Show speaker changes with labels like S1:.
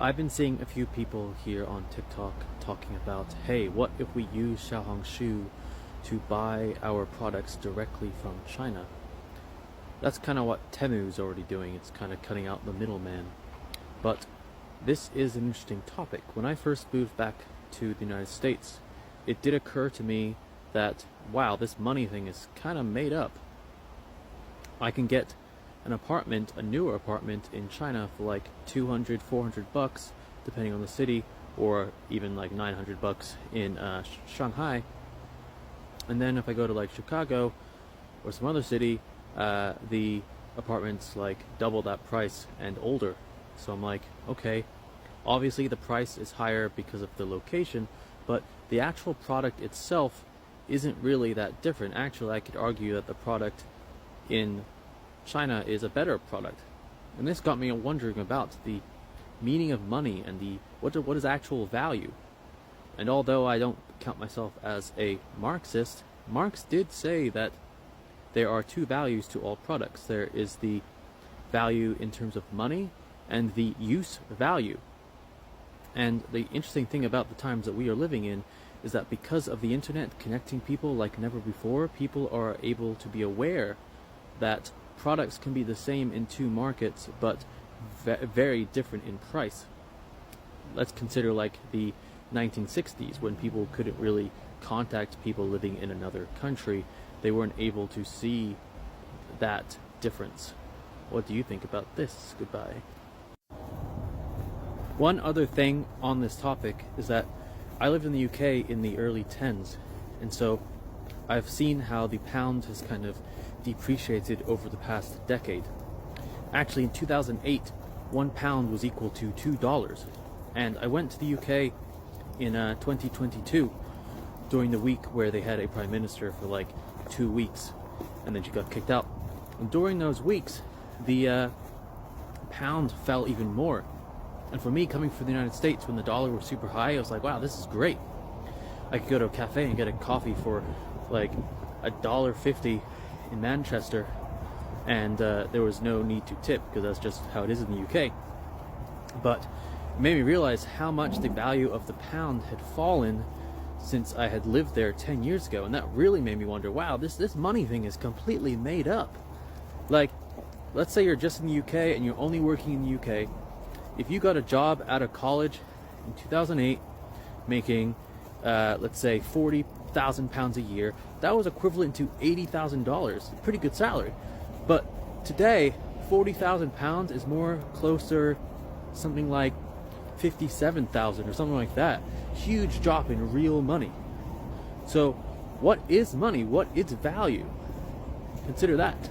S1: I've been seeing a few people here on TikTok talking about, hey, what if we use Xiaohongshu to buy our products directly from China? That's kind of what Temu's already doing. It's kind of cutting out the middleman. But this is an interesting topic. When I first moved back to the United States, it did occur to me that, wow, this money thing is kind of made up. I can get an apartment, a newer apartment in China for like 200, 400 bucks, depending on the city, or even like 900 bucks in Shanghai. And then if I go to like Chicago or some other city, the apartment's like double that price and older. So I'm like, okay, obviously the price is higher because of the location, but the actual product itself isn't really that different. Actually, I could argue that the product in China is a better product. And this got me wondering about the meaning of money and the what is actual value. And although I don't count myself as a Marxist, Marx did say that there are two values to all products. There is the value in terms of money and the use value. And the interesting thing about the times that we are living in is that because of the internet connecting people like never before, people are able to be aware that products can be the same in two markets, but very different in price. Let's consider like the 1960s, when people couldn't really contact people living in another country. They weren't able to see that difference. What do you think about this? Goodbye. One other thing on this topic is that I lived in the UK in the early 10s, and so I've seen how the pound has kind of depreciated over the past decade. Actually, in 2008, £1 was equal to $2, and I went to the UK in 2022 during the week where they had a prime minister for like 2 weeks, and then she got kicked out. And during those weeks, the pound fell even more. And for me, coming from the United States when the dollar was super high, I was like, wow, this is great. I could go to a cafe and get a coffee for like $1.50 in Manchester, and there was no need to tip because that's just how it is in the UK. But it made me realize how much the value of the pound had fallen since I had lived there 10 years ago, and that really made me wonder, wow, this money thing is completely made up. Like, let's say you're just in the UK and you're only working in the UK. If you got a job out of college in 2008 making let's say £40,000 a year, that was equivalent to $80,000. Pretty good salary. But today, £40,000 is more closer something like 57,000 or something like that. Huge drop in real money. So what is money? What is value? Consider that.